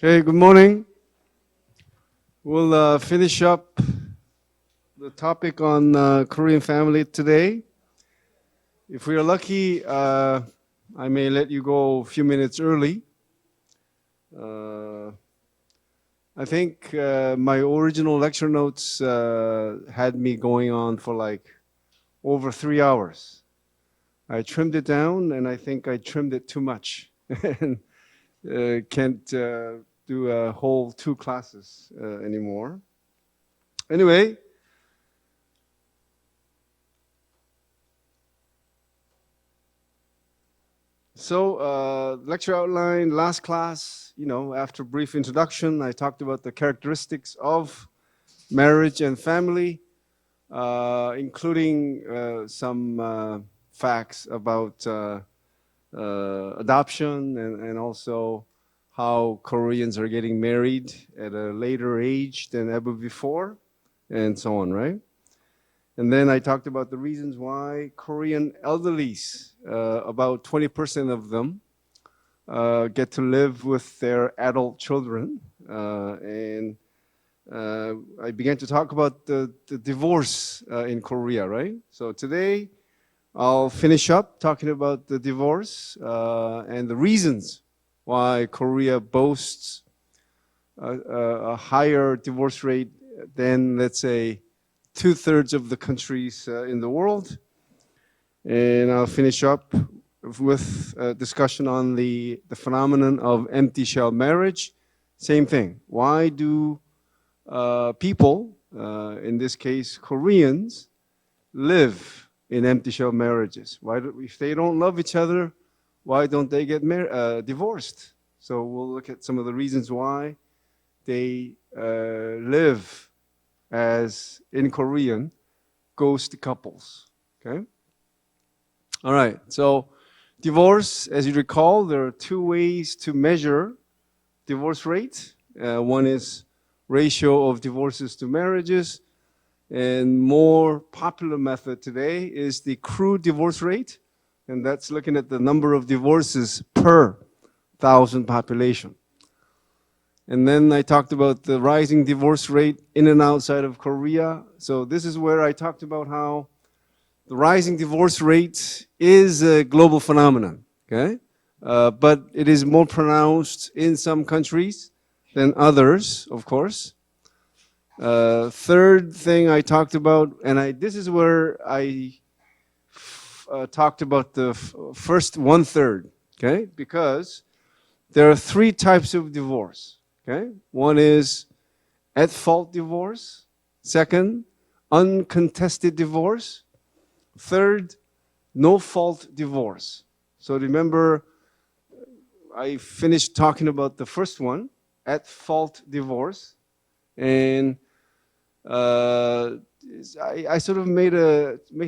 Okay, good morning. We'll finish up the topic on Korean family today. If we are lucky, I may let you go a few minutes early. Uh, I think my original lecture notes had me going on for like over 3 hours. I trimmed it down, and I think I trimmed it too much. and can't do a whole 2 classes anymore. Anyway, so lecture outline, last class, after a brief introduction, I talked about the characteristics of marriage and family, including some facts about adoption and also how Koreans are getting married at a later age than ever before, and so on, right? And then I talked about the reasons why Korean elderlies, about 20% of them, get to live with their adult children. And I began to talk about the divorce in Korea, right? So today I'll finish up talking about the divorce and the reasons why Korea boasts a higher divorce rate than, let's say, 2/3 of the countries in the world. And I'll finish up with a discussion on the phenomenon of empty shell marriage. Same thing. Why do people, in this case Koreans, live in empty shell marriages? If they don't love each other, why don't they get divorced? So we'll look at some of the reasons why they live as, in Korean, ghost couples. Okay? All right, so divorce, as you recall, there are 2 ways to measure divorce rate. One is ratio of divorces to marriages, and more popular method today is the crude divorce rate, and that's looking at the number of divorces per 1,000 population. And then I talked about the rising divorce rate in and outside of Korea. So this is where I talked about how the rising divorce rate is a global phenomenon, okay? But it is more pronounced in some countries than others, of course. Third thing I talked about, and this is where I talked about the first 1/3, okay? Because there are 3 types of divorce. Okay? One is at-fault divorce. Second, uncontested divorce. Third, no-fault divorce. So remember, I finished talking about the first one, at-fault divorce, and I sort of made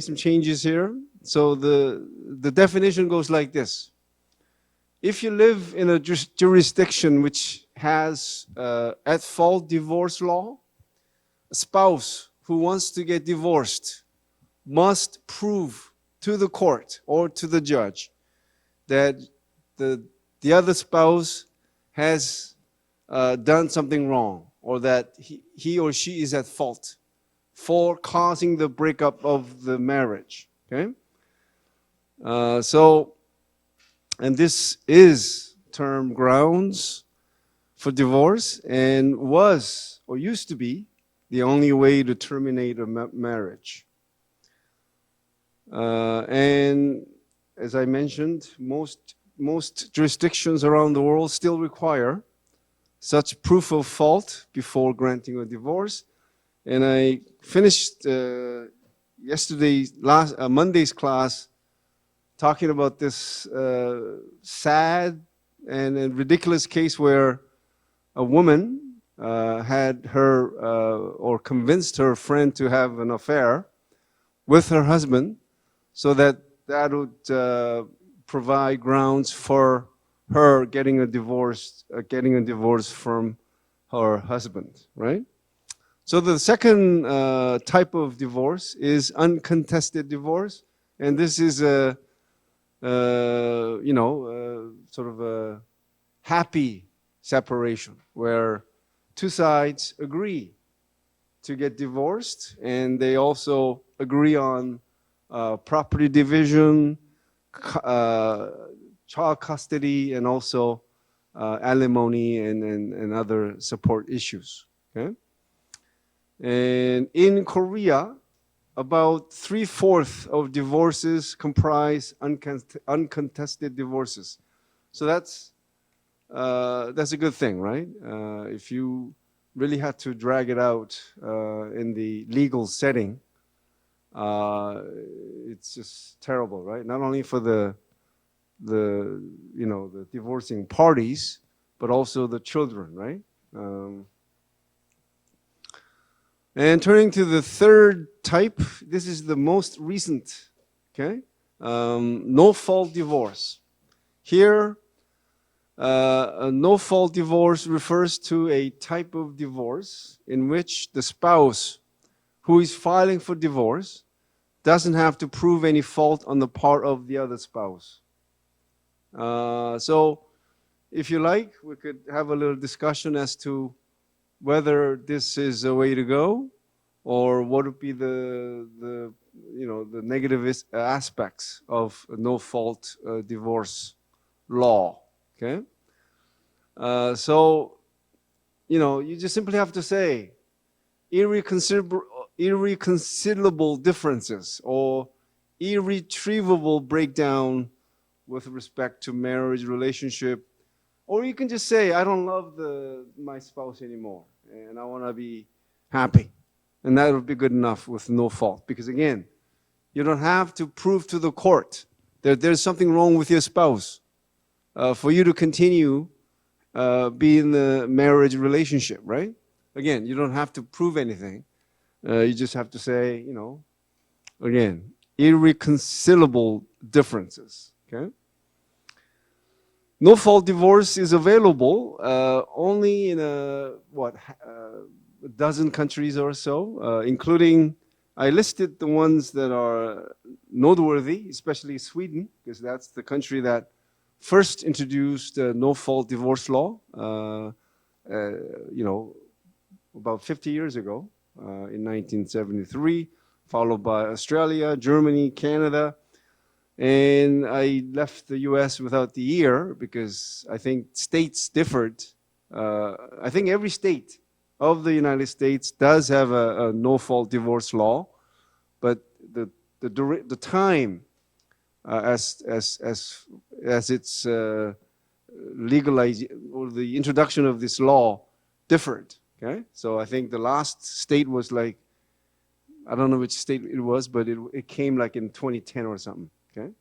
some changes here. So the definition goes like this. If you live in a jurisdiction which has at-fault divorce law, a spouse who wants to get divorced must prove to the court or to the judge that the other spouse has done something wrong, or that he or she is at fault for causing the breakup of the marriage. Okay? And this is termed grounds for divorce, and was or used to be the only way to terminate a marriage. And as I mentioned, most jurisdictions around the world still require such proof of fault before granting a divorce. And I finished Monday's class talking about this sad and ridiculous case where a woman had her or convinced her friend to have an affair with her husband, so that would provide grounds for her getting a divorce from her husband, right? So the second type of divorce is uncontested divorce, and this is sort of a happy separation, where two sides agree to get divorced, and they also agree on property division, child custody, and also alimony and other support issues. Okay? And in Korea, about 3/4 of divorces comprise uncontested divorces. So that's a good thing, right? If you really had to drag it out in the legal setting, it's just terrible, right? Not only for the divorcing parties, but also the children, right? And turning to the third type, this is the most recent, okay? No-fault divorce. Here, a no-fault divorce refers to a type of divorce in which the spouse who is filing for divorce doesn't have to prove any fault on the part of the other spouse. So, if you like, we could have a little discussion as to whether this is a way to go, or what would be the negative aspects of a no-fault divorce law. Okay, so you just simply have to say irreconcilable differences or irretrievable breakdown with respect to marriage relationship. Or you can just say, I don't love my spouse anymore, and I want to be happy. And that would be good enough with no fault. Because again, you don't have to prove to the court that there's something wrong with your spouse for you to continue being in the marriage relationship, right? Again, you don't have to prove anything. You just have to say, again, irreconcilable differences, okay? No-fault divorce is available only in a dozen countries or so, including, I listed the ones that are noteworthy, especially Sweden, because that's the country that first introduced no-fault divorce law, about 50 years ago, in 1973, followed by Australia, Germany, Canada. And I left the US without the year because I think states differed. I think every state of the United States does have a no-fault divorce law, but the time as it's legalized, or the introduction of this law differed. Okay, so I think the last state was like, I don't know which state it was, but it came like in 2010 or something. Okay.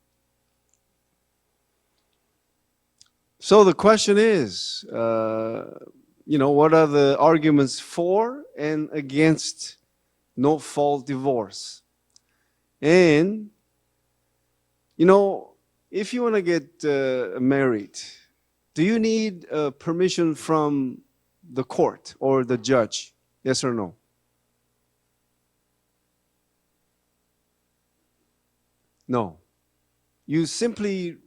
So the question is, what are the arguments for and against no-fault divorce? And, if you want to get married, do you need permission from the court or the judge? Yes or no? No. You simply,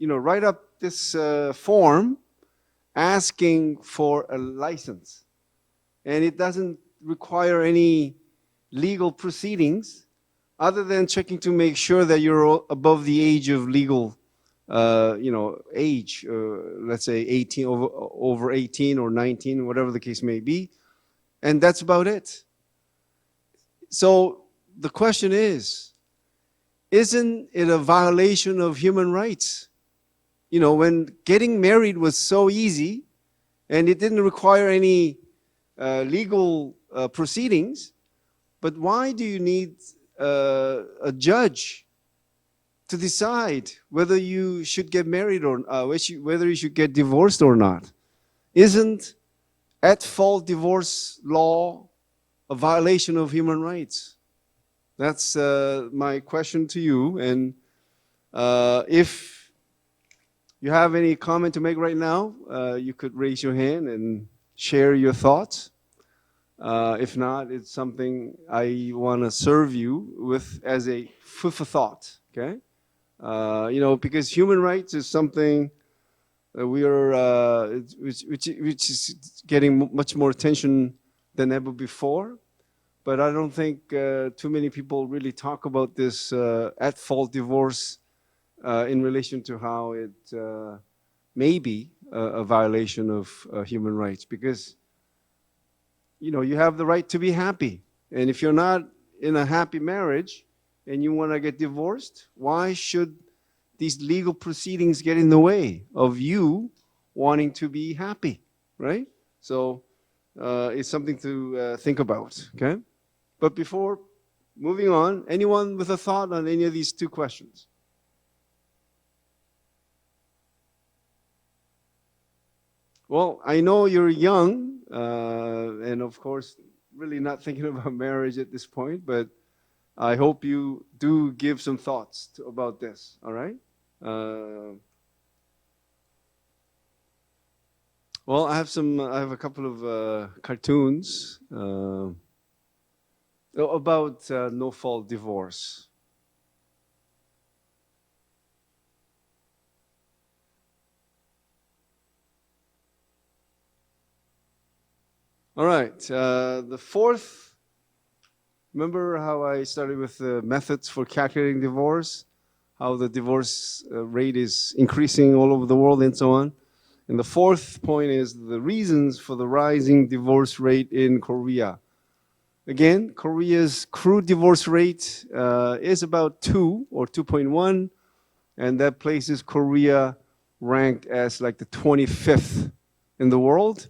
write up this form asking for a license. And it doesn't require any legal proceedings other than checking to make sure that you're above the age of legal, age, let's say 18, over 18 or 19, whatever the case may be. And that's about it. So the question is, isn't it a violation of human rights? When getting married was so easy and it didn't require any legal proceedings, but why do you need a judge to decide whether you should get married or whether you should get divorced or not? Isn't at-fault divorce law a violation of human rights? That's my question to you. And if you have any comment to make right now, you could raise your hand and share your thoughts. If not, it's something I want to serve you with as a food for thought, okay? Because human rights is something which is getting much more attention than ever before. But I don't think too many people really talk about this at-fault divorce in relation to how it may be a violation of human rights, because you have the right to be happy, and if you're not in a happy marriage and you want to get divorced, why should these legal proceedings get in the way of you wanting to be happy, right? So it's something to think about, okay? But before moving on, anyone with a thought on any of these two questions? Well, I know you're young, and of course, really not thinking about marriage at this point, but I hope you do give some thoughts about this, all right? Well, I have a couple of cartoons about no-fault divorce. All right, the fourth, remember how I started with the methods for calculating divorce, how the divorce rate is increasing all over the world and so on. And the fourth point is the reasons for the rising divorce rate in Korea. Again, Korea's crude divorce rate is about 2 or 2.1, and that places Korea ranked as like the 25th in the world.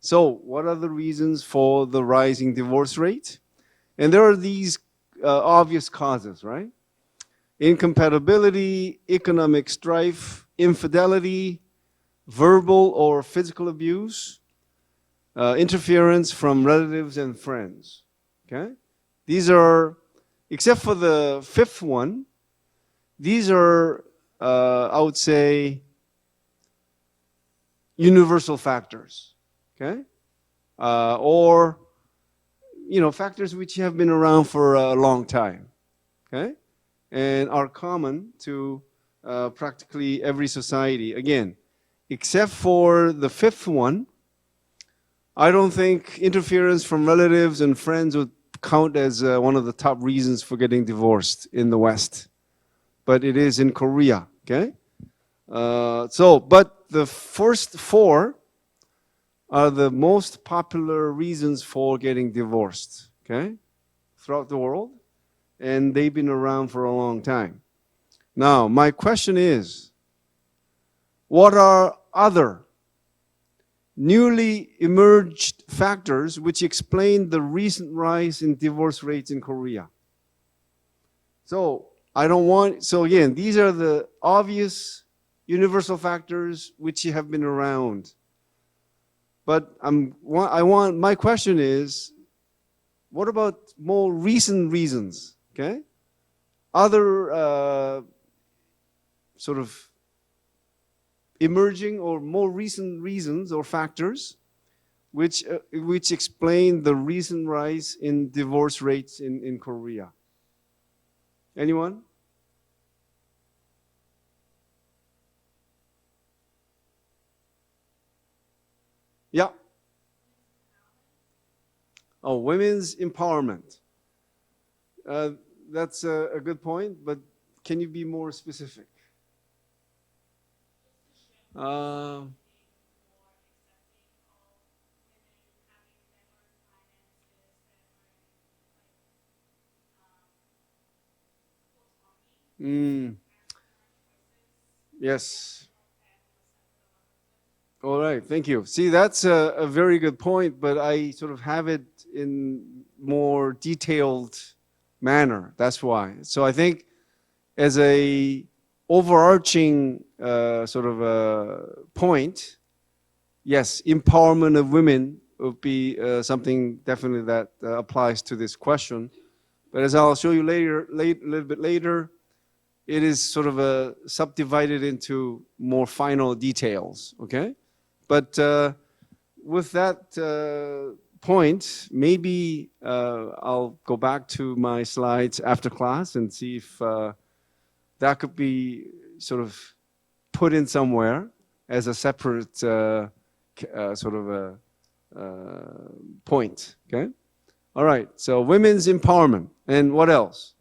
So what are the reasons for the rising divorce rate? And there are these obvious causes, right? Incompatibility, economic strife, infidelity, verbal or physical abuse, interference from relatives and friends, okay? These are, except for the fifth one, these are, I would say, universal factors, okay? Or, factors which have been around for a long time, okay? And are common to practically every society. Again, except for the fifth one, I don't think interference from relatives and friends would count as one of the top reasons for getting divorced in the West. But it is in Korea, okay? But the first four are the most popular reasons for getting divorced, okay? Throughout the world. And they've been around for a long time. Now, my question is, what are other newly emerged factors which explain the recent rise in divorce rates in Korea? So again, these are the obvious universal factors which have been around. But my question is, what about more recent reasons, okay? Other sort of emerging or more recent reasons or factors which explain the recent rise in divorce rates in Korea. Anyone? Yeah. Oh, women's empowerment. That's a good point, but can you be more specific? Yes. All right, thank you. See, that's a very good point, but I sort of have it in more detailed manner. That's why. So I think as a overarching sort of point, yes, empowerment of women would be something definitely that applies to this question. But as I'll show you later, a little bit later, it is sort of subdivided into more final details, okay? But with that point, maybe I'll go back to my slides after class and see if that could be sort of put in somewhere, as a separate sort of a point. Okay. All right. So women's empowerment, and what else?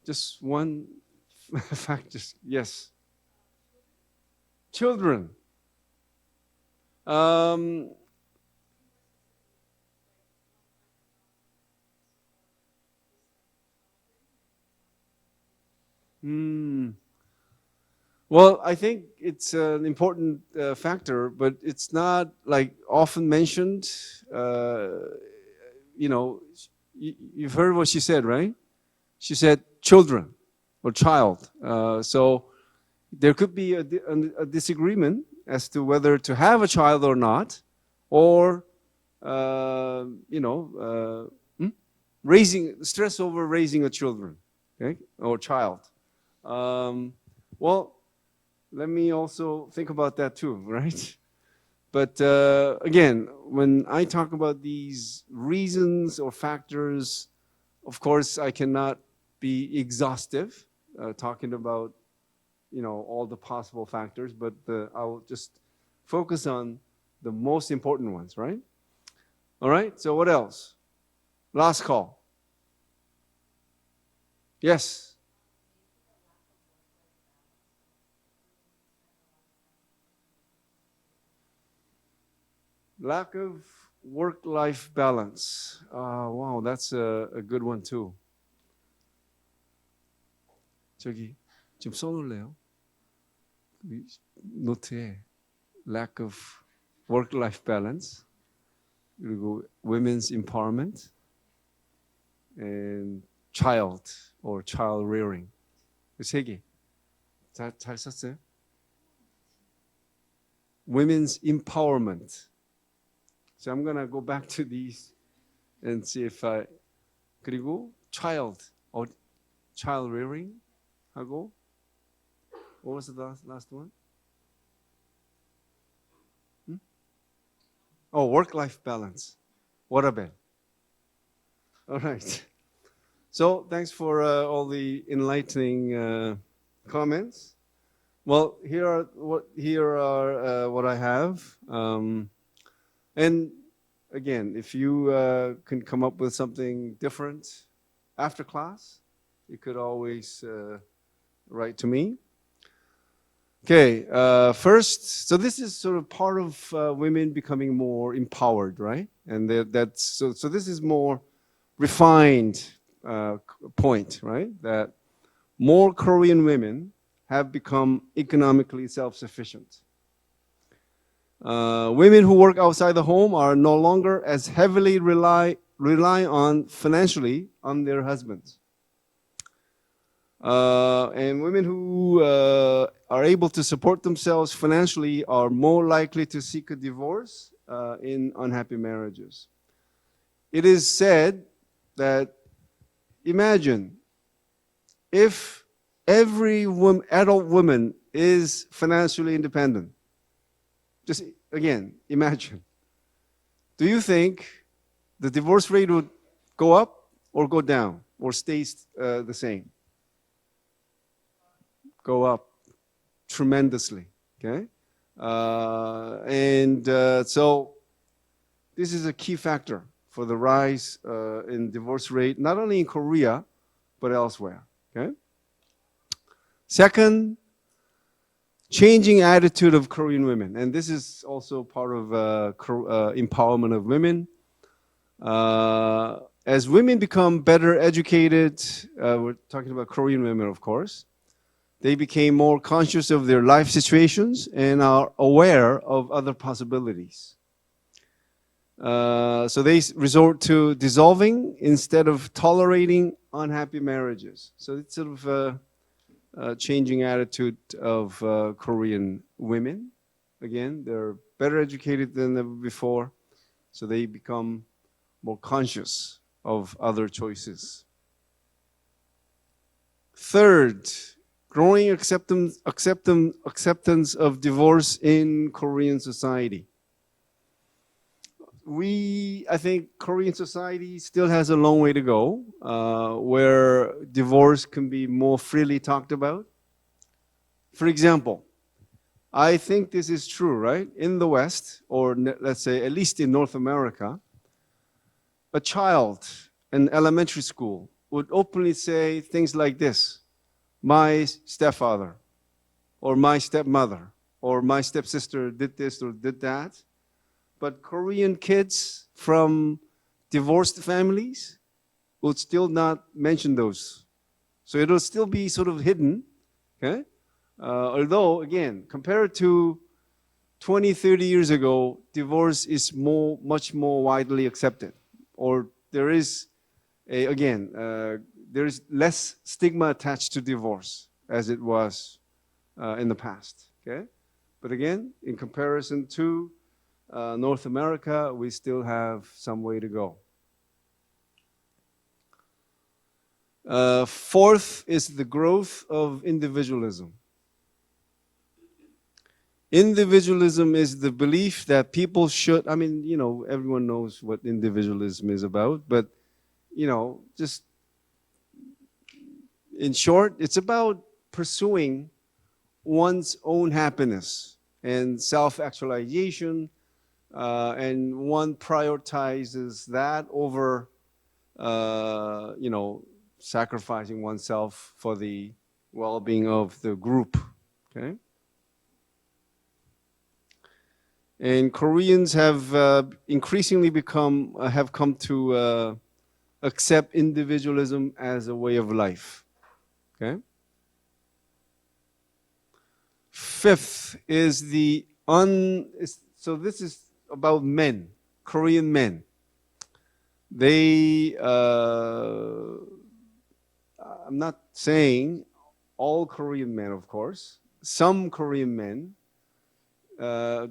Just one fact. Just yes. Children. Um, hmm. Well, I think it's an important factor, but it's not like often mentioned. Uh, you know, you've heard what she said, right? She said children or child. So there could be a disagreement as to whether to have a child or not, or raising stress over raising a children, okay, or child. Um, well, let me also think about that too, right? But again, when I talk about these reasons or factors, of course, I cannot be exhaustive talking about all the possible factors, but I'll just focus on the most important ones, right? All right, so what else? Last call. Yes. Lack of work-life balance. Wow, that's a good one too. 저기 좀 써놓을래요? 노트에 lack of work-life balance, 그리고 women's empowerment, and child or child rearing. 세 개. 잘 썼어요? Women's empowerment. So I'm gonna go back to these and see if I. 그리고 child rearing 하고. What was the last one? Oh, work-life balance. What a bit. All right. So thanks for all the enlightening comments. Well, here are what I have. And again, if you can come up with something different after class, you could always write to me. Okay, first, so this is sort of part of women becoming more empowered, right? And that's so this is more refined point, right? That more Korean women have become economically self-sufficient. Women who work outside the home are no longer as heavily rely on financially on their husbands. And women who are able to support themselves financially are more likely to seek a divorce in unhappy marriages. It is said that, imagine if every adult woman is financially independent. Just again, imagine. Do you think the divorce rate would go up or go down or stay the same? Go up tremendously, okay? So this is a key factor for the rise in divorce rate, not only in Korea, but elsewhere, okay? Second, changing attitude of Korean women. And this is also part of empowerment of women. As women become better educated, we're talking about Korean women, of course, they became more conscious of their life situations and are aware of other possibilities. So they resort to dissolving instead of tolerating unhappy marriages. So it's sort of a changing attitude of Korean women. Again, they're better educated than ever before, so they become more conscious of other choices. Third, growing acceptance of divorce in Korean society. I think Korean society still has a long way to go, where divorce can be more freely talked about. For example, I think this is true, right? In the West, or let's say at least in North America, a child in elementary school would openly say things like this: my stepfather, or my stepmother, or my stepsister did this or did that. But Korean kids from divorced families would still not mention those. So it'll still be sort of hidden, okay? Although, again, compared to 20, 30 years ago, divorce is much more widely accepted. Or there is, there is less stigma attached to divorce as it was in the past, okay? But again, in comparison to North America, we still have some way to go. Fourth is the growth of individualism. Individualism is the belief that people should, I mean, you know, everyone knows what individualism is about, but, you know, just in short, it's about pursuing one's own happiness and self-actualization, and one prioritizes that over, you know, sacrificing oneself for the well-being of the group, okay? And Koreans have increasingly have come to accept individualism as a way of life, okay? Fifth is so this is about men, Korean men. They, I'm not saying all Korean men, of course. Some Korean men are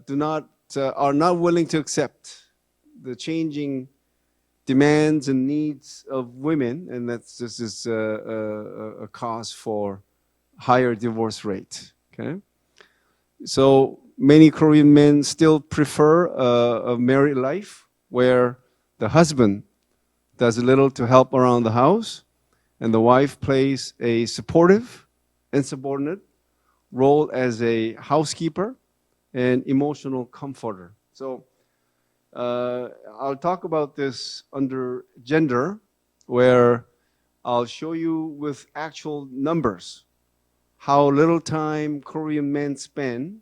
not willing to accept the changing demands and needs of women, and this is a cause for higher divorce rate, okay? So many Korean men still prefer a married life where the husband does little to help around the house, and the wife plays a supportive and subordinate role as a housekeeper and emotional comforter. So I'll talk about this under gender, where I'll show you with actual numbers how little time Korean men spend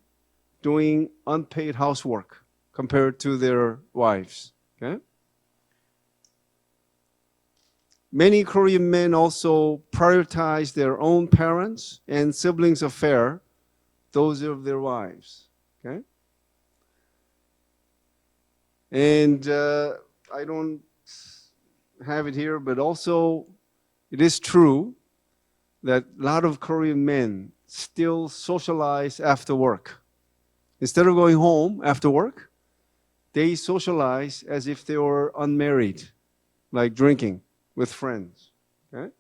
doing unpaid housework compared to their wives, okay? Many Korean men also prioritize their own parents and siblings' affair, those of their wives, okay? And I don't have it here, but also it is true that a lot of Korean men still socialize after work. Instead of going home after work, they socialize as if they were unmarried, like drinking with friends, okay?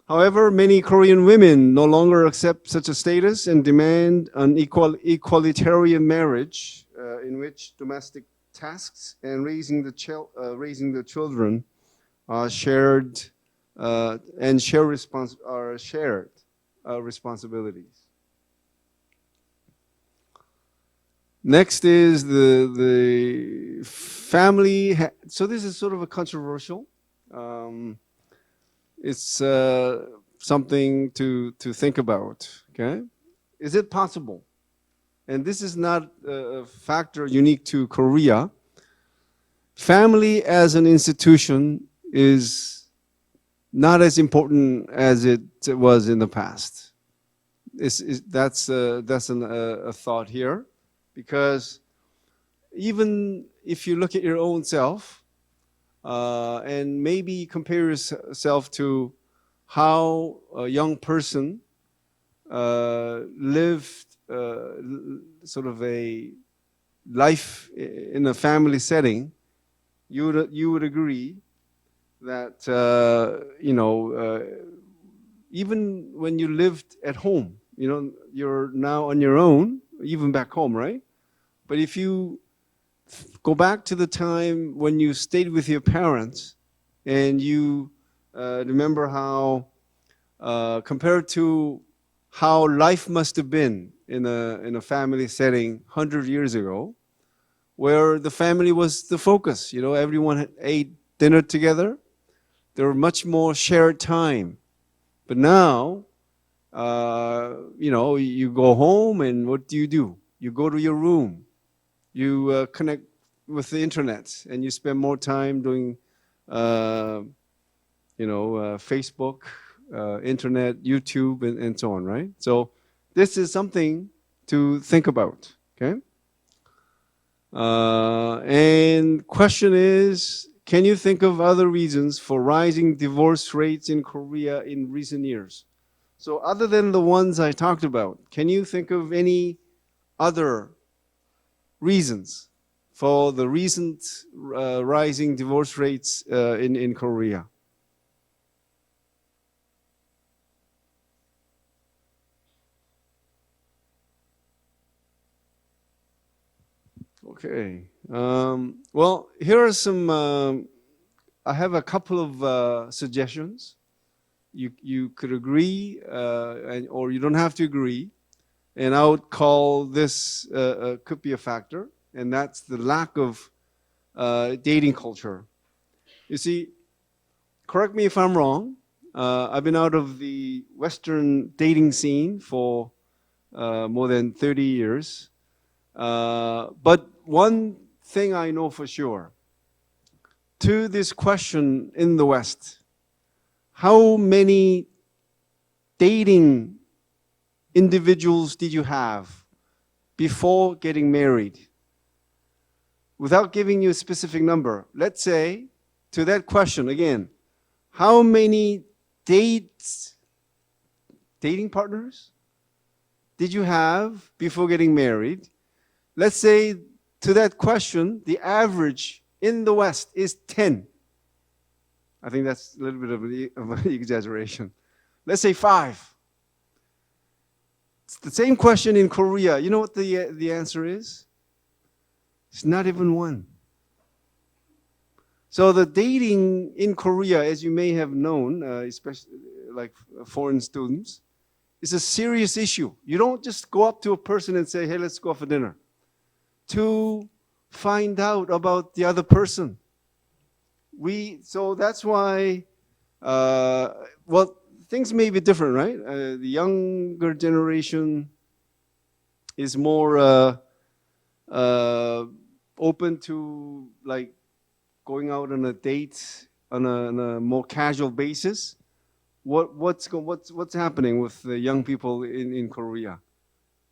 However, many Korean women no longer accept such a status and demand an equalitarian marriage in which domestic tasks and raising the children are shared responsibilities. Next is the family. So this is sort of a controversial. It's something to think about. Okay, is it possible? And this is not a factor unique to Korea. Family as an institution is not as important as it was in the past. That's a thought here, because even if you look at your own self and maybe compare yourself to how a young person lived sort of a life in a family setting, you would agree that even when you lived at home, you're now on your own, even back home, right? But if you go back to the time when you stayed with your parents and you remember how, compared to how life must have been in a family setting 100 years ago, where the family was the focus. You know, everyone ate dinner together. There were much more shared time. But now, you know, you go home and what do? You go to your room. You connect with the internet and you spend more time doing, Facebook, internet, YouTube, and so on, right? So this is something to think about, okay? And question is, can you think of other reasons for rising divorce rates in Korea in recent years? So other than the ones I talked about, can you think of any other reasons for the recent rising divorce rates in Korea? Okay. Well, here are some. I have a couple of suggestions. You could agree, or you don't have to agree. And I would call this could be a factor, and that's the lack of dating culture. You see, correct me if I'm wrong. I've been out of the Western dating scene for more than 30 years. But one thing I know for sure, to this question in the West, how many dating individuals did you have before getting married? Without giving you a specific number, let's say, to that question again, how many dating partners did you have before getting married? Let's say to that question, the average in the West is 10. I think that's a little bit of an exaggeration. Let's say 5. It's the same question in Korea. You know what the answer is? It's not even 1. So the dating in Korea, as you may have known, especially like foreign students, is a serious issue. You don't just go up to a person and say, hey, let's go for dinner. To find out about the other person. So that's why, well, things may be different, right? The younger generation is more open to like going out on a date on a more casual basis. What's happening with the young people in Korea?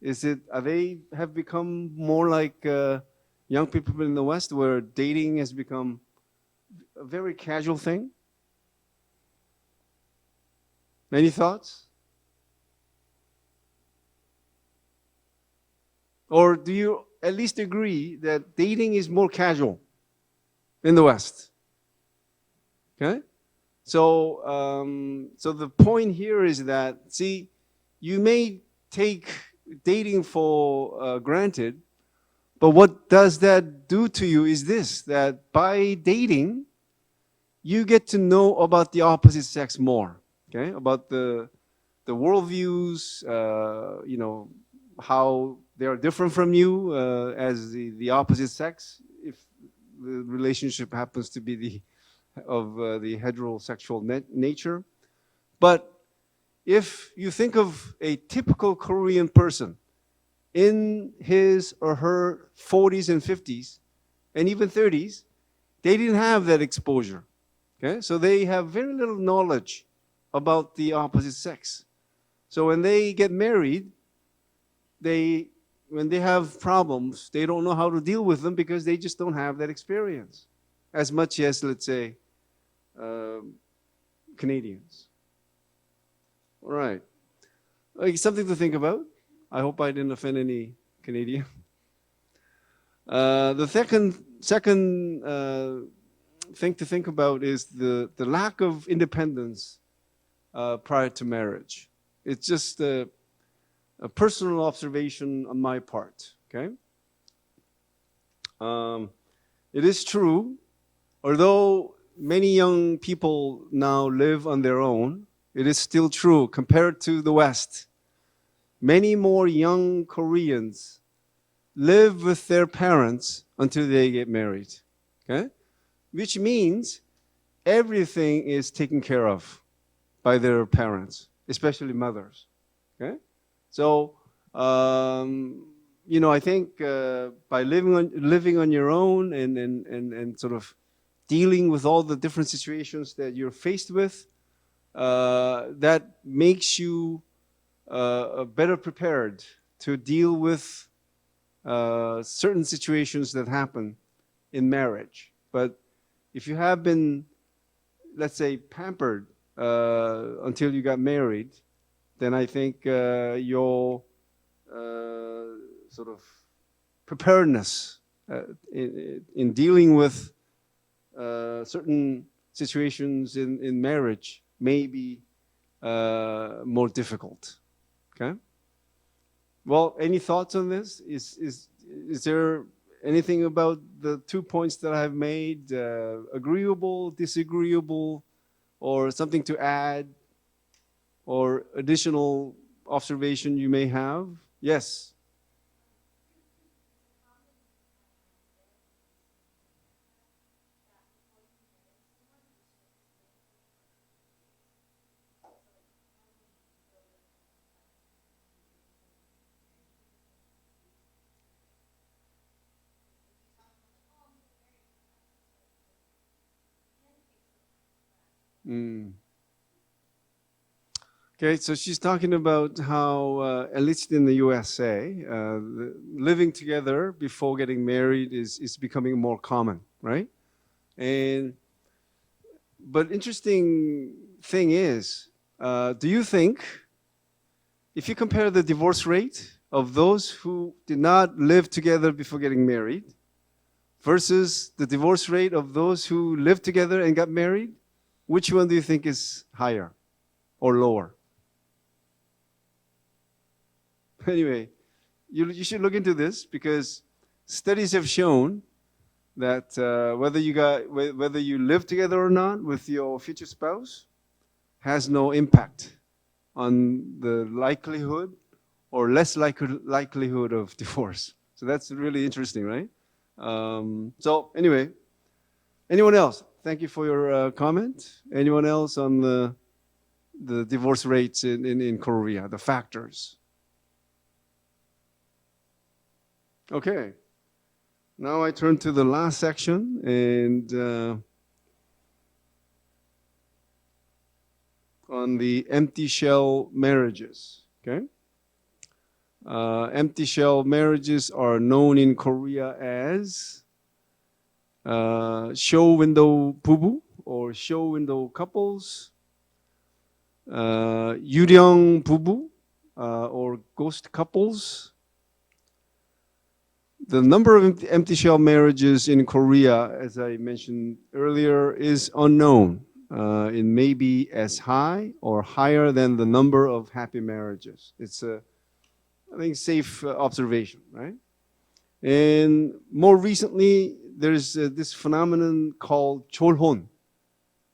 Are they have become more like young people in the West, where dating has become a very casual thing? Any thoughts? Or do you at least agree that dating is more casual in the West? Okay? So, so the point here is that, see, you may take dating for granted, but what does that do to you is this, that by dating, you get to know about the opposite sex more, okay? About the worldviews, you know, how they are different from you as the opposite sex, if the relationship happens to be of the heterosexual nature. But if you think of a typical Korean person in his or her 40s and 50s and even 30s, they didn't have that exposure. Okay? So they have very little knowledge about the opposite sex. So when they get married, when they have problems, they don't know how to deal with them because they just don't have that experience as much as, let's say, Canadians. All right. Something to think about. I hope I didn't offend any Canadian. The second thing to think about is the lack of independence prior to marriage. It's just a personal observation on my part. Okay. Um, it is true, although many young people now live on their own, it is still true compared to the West. Many more young Koreans live with their parents until they get married. Okay? Which means everything is taken care of by their parents, especially mothers. Okay? So, I think by living on your own and sort of dealing with all the different situations that you're faced with, that makes you better prepared to deal with certain situations that happen in marriage. But if you have been, let's say, pampered until you got married, then I think your sort of preparedness in dealing with certain situations in marriage may be more difficult. Okay. Well, any thoughts on this? Is there anything about the 2 points that I've made agreeable, disagreeable, or something to add, or additional observation you may have? Yes. Mm. Okay, so she's talking about how, at least in the USA, living together before getting married is becoming more common, right? And but interesting thing is, do you think if you compare the divorce rate of those who did not live together before getting married versus the divorce rate of those who lived together and got married, which one do you think is higher or lower? Anyway, you should look into this because studies have shown that whether you live together or not with your future spouse has no impact on the likelihood or less likelihood of divorce. So that's really interesting, right? So anyway, anyone else? Thank you for your comment. Anyone else on the divorce rates in Korea, the factors? Okay. Now I turn to the last section and on the empty shell marriages. Okay. Empty shell marriages are known in Korea as show window bubu or show window couples, 유령 부부 or ghost couples. The number of empty shell marriages in Korea, as I mentioned earlier, is unknown. It may be as high or higher than the number of happy marriages. It's a, I think, safe observation, right? And more recently, there's this phenomenon called 졸혼,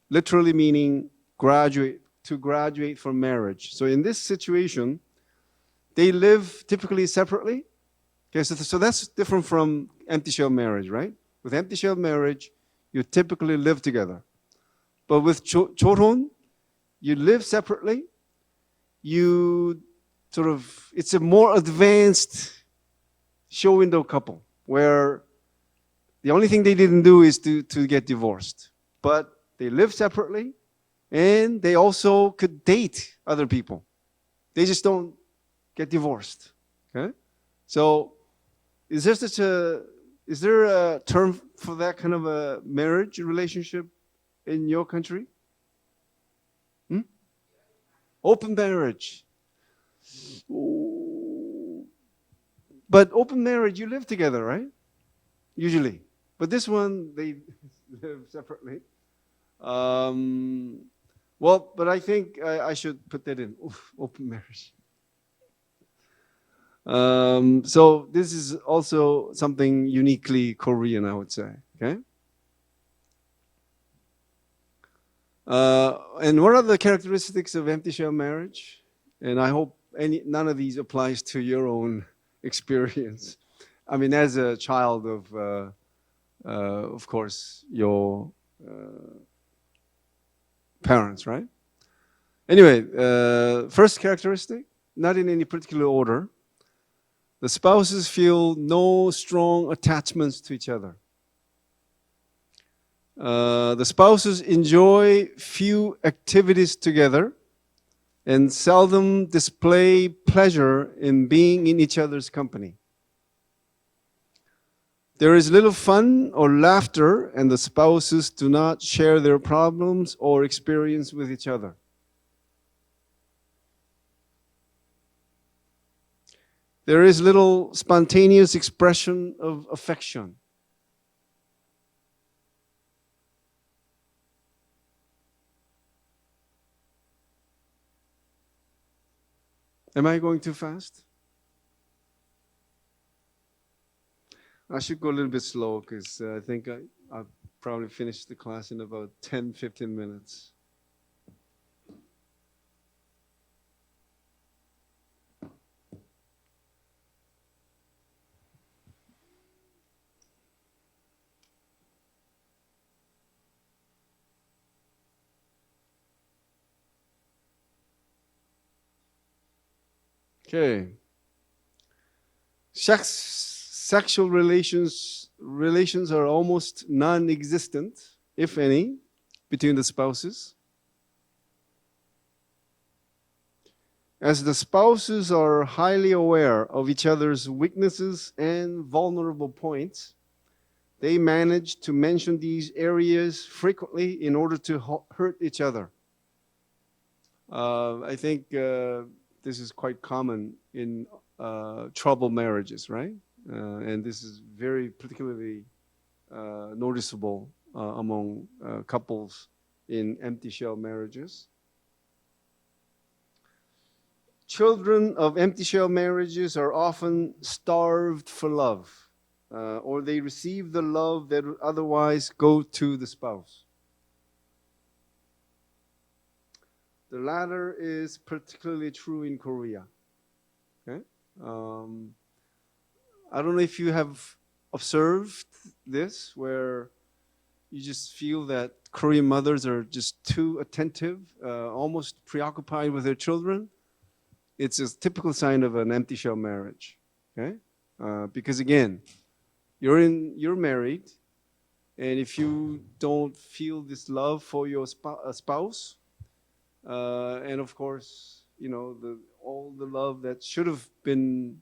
literally meaning to graduate from marriage. So in this situation, they live typically separately. Okay, so that's different from empty shell marriage, right? With empty shell marriage, you typically live together. But with 졸혼, you live separately. You sort of, it's a more advanced show window couple where the only thing they didn't do is to get divorced. But they live separately and they also could date other people. They just don't get divorced. Okay? So is there a term for that kind of a marriage relationship in your country? Hmm? Open marriage. But open marriage, you live together, right? Usually. But this one, they live separately. Well, but I think I should put that in. Open marriage. So this is also something uniquely Korean, I would say. Okay. And what are the characteristics of empty shell marriage? And I hope none of these applies to your own experience. I mean, as a child of course, your parents, right? Anyway, first characteristic, not in any particular order, the spouses feel no strong attachments to each other. The spouses enjoy few activities together and seldom display pleasure in being in each other's company. There is little fun or laughter, and the spouses do not share their problems or experience with each other. There is little spontaneous expression of affection. Am I going too fast? I should go a little bit slow because I think I'll probably finish the class in about 10, 15 minutes. Okay. Sexual relations are almost non-existent, if any, between the spouses. As the spouses are highly aware of each other's weaknesses and vulnerable points, they manage to mention these areas frequently in order to hurt each other. I think this is quite common in troubled marriages, right? And this is very particularly noticeable among couples in empty shell marriages. Children of empty shell marriages are often starved for love, or they receive the love that would otherwise go to the spouse. The latter is particularly true in Korea. Okay? I don't know if you have observed this, where you just feel that Korean mothers are just too attentive, almost preoccupied with their children. It's a typical sign of an empty shell marriage. Okay? Because again, you're married, and if you don't feel this love for your spouse, and of course, you know, all the love that should have been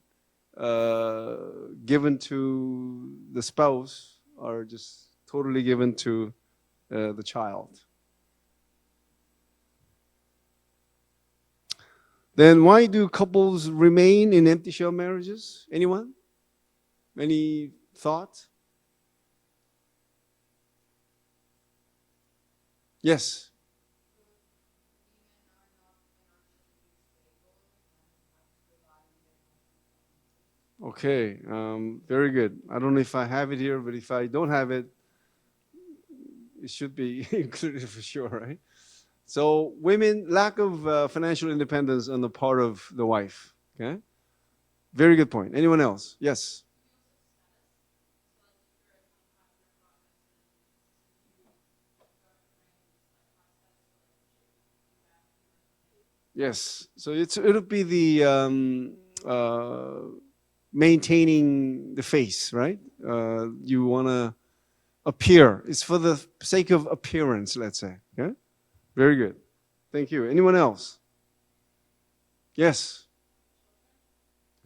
given to the spouse are just totally given to the child. Then why do couples remain in empty shell marriages? Anyone? Any thought? Yes. Okay, very good. I don't know if I have it here, but if I don't have it, it should be included for sure, right? So women, lack of financial independence on the part of the wife. Okay, very good point. Anyone else? Yes. Yes. So it'll be the maintaining the face, right? You want to appear. It's for the sake of appearance, let's say. Okay. Very good. Thank you. Anyone else? Yes.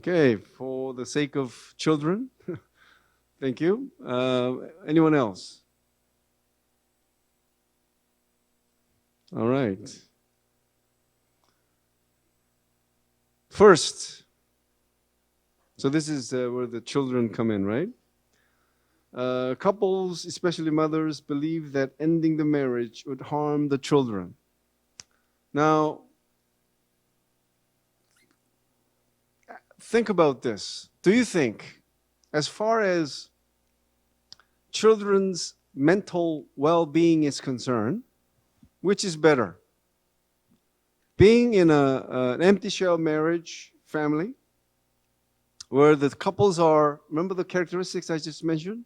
Okay, for the sake of children. Thank you. Anyone else? All right. First, so this is where the children come in, right? Couples, especially mothers, believe that ending the marriage would harm the children. Now, think about this. Do you think, as far as children's mental well-being is concerned, which is better? Being in an empty shell marriage family, where the couples are, remember the characteristics I just mentioned?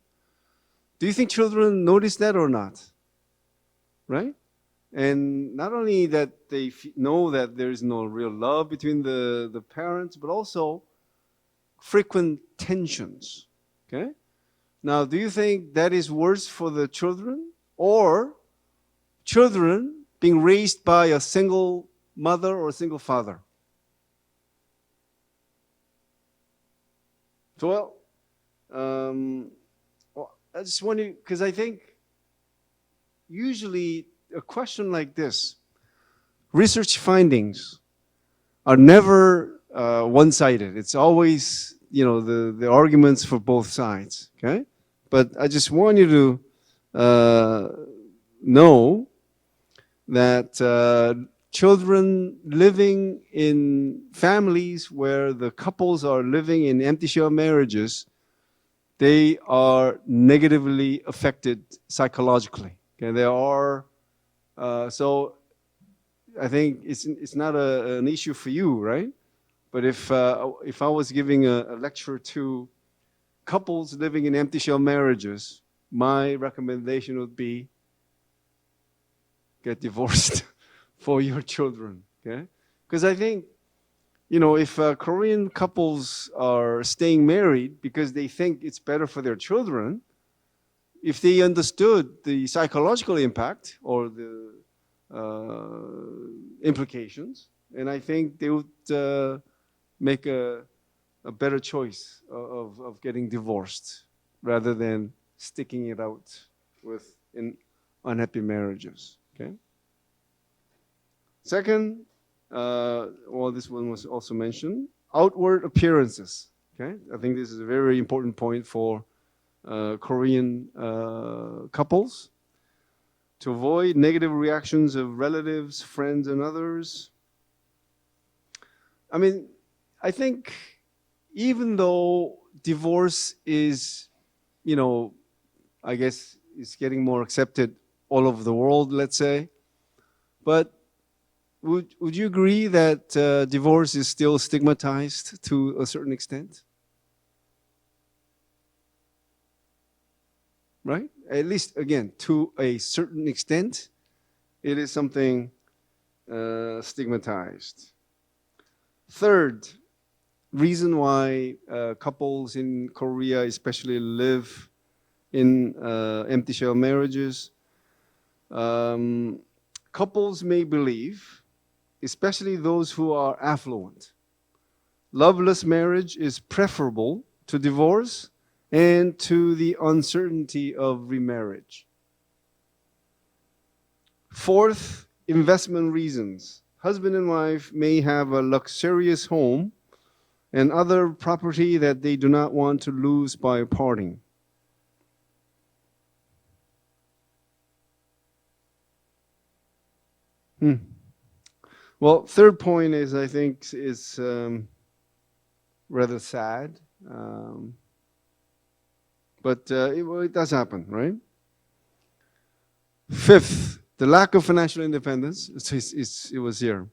Do you think children notice that or not? Right? And not only that they know that there is no real love between the parents, but also frequent tensions. Okay? Now, do you think that is worse for the children, or children being raised by a single mother or a single father? So, well, I just want to, because I think usually a question like this, research findings are never one-sided. It's always, the arguments for both sides, okay? But I just want you to know that children living in families where the couples are living in empty shell marriages, they are negatively affected psychologically. Okay, they are. So I think it's not an issue for you, right? But if I was giving a lecture to couples living in empty shell marriages, my recommendation would be get divorced for your children, okay? Because I think, if Korean couples are staying married because they think it's better for their children, if they understood the psychological impact or the implications, and I think they would make a better choice of getting divorced rather than sticking it out with unhappy marriages, okay? Second, this one was also mentioned, outward appearances. Okay, I think this is a very important point for Korean couples to avoid negative reactions of relatives, friends, and others. I mean, I think even though divorce is, I guess is getting more accepted all over the world, let's say, but would you agree that divorce is still stigmatized to a certain extent? Right? At least, again, to a certain extent, it is something stigmatized. Third reason why couples in Korea especially live in empty shell marriages, couples may believe, especially those who are affluent, loveless marriage is preferable to divorce and to the uncertainty of remarriage. Fourth, investment reasons. Husband and wife may have a luxurious home and other property that they do not want to lose by parting. Well, third point is, I think, is rather sad, but it does happen, right? Fifth, the lack of financial independence. It was here.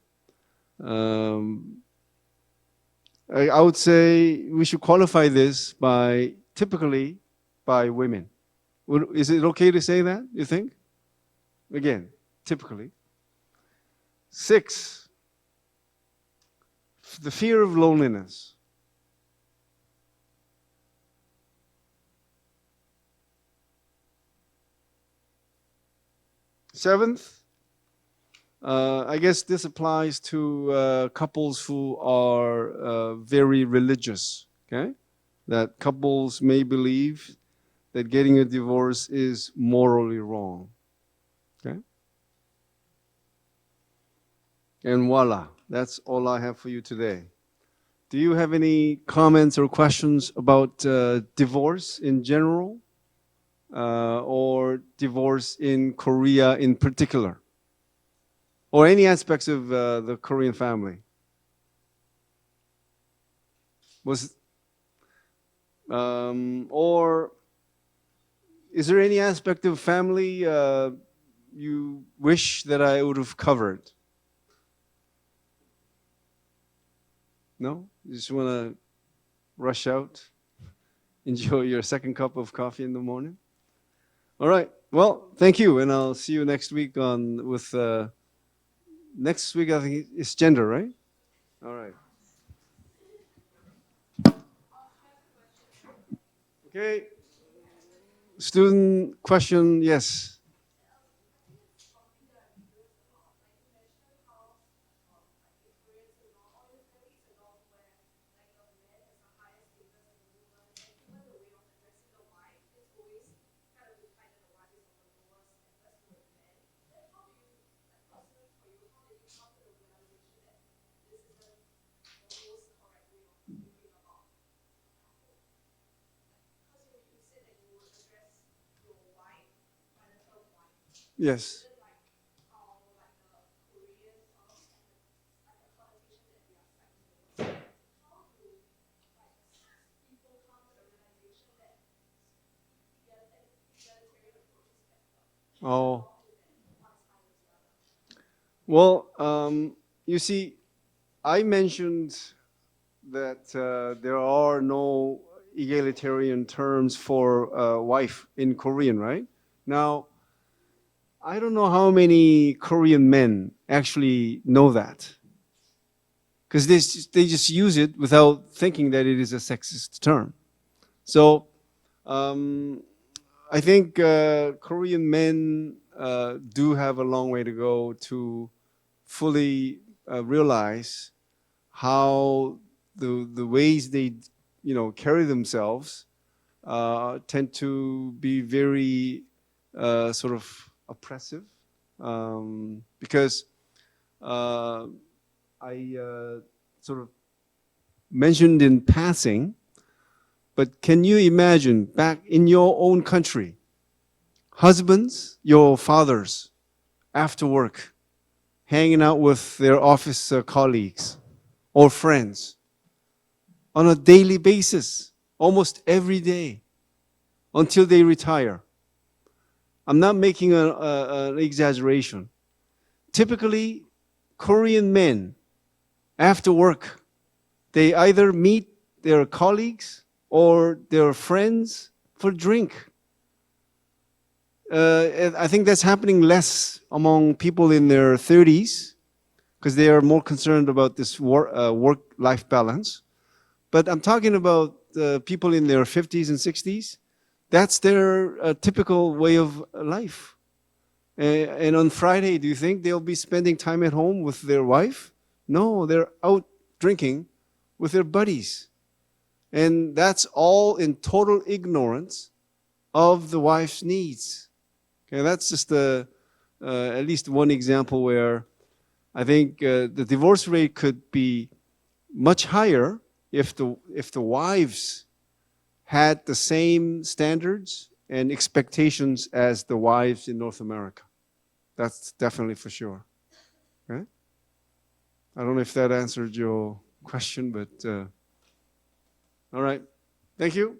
I would say we should qualify this typically by women. Is it okay to say that, you think? Again, typically. 6, the fear of loneliness. 7th, I guess this applies to couples who are very religious, okay? That couples may believe that getting a divorce is morally wrong, okay? And voila, that's all I have for you today. Do you have any comments or questions about divorce in general or divorce in Korea in particular? Or any aspects of the Korean family? Was or is there any aspect of family you wish that I would have covered? No? You just want to rush out, enjoy your second cup of coffee in the morning? All right. Well, thank you, and I'll see you next week on with next week. I think it's gender, right? All right. Okay. Student question, yes. Yes. Oh. Well, you see, I mentioned that there are no egalitarian terms for wife in Korean, right? Now, I don't know how many Korean men actually know that, because they just use it without thinking that it is a sexist term. So I think Korean men do have a long way to go to fully realize how the ways they carry themselves tend to be very sort of oppressive, because I sort of mentioned in passing, but can you imagine back in your own country, husbands, your fathers, after work, hanging out with their office colleagues or friends on a daily basis, almost every day, until they retire? I'm not making an exaggeration. Typically, Korean men, after work, they either meet their colleagues or their friends for drink. I think that's happening less among people in their 30s because they are more concerned about this work-life balance. But I'm talking about people in their 50s and 60s. That's their typical way of life. And on Friday, do you think they'll be spending time at home with their wife? No, they're out drinking with their buddies. And that's all in total ignorance of the wife's needs. Okay, that's just at least one example where I think the divorce rate could be much higher if the wives had the same standards and expectations as the wives in North America. That's definitely for sure. Okay? I don't know if that answered your question, but all right. Thank you.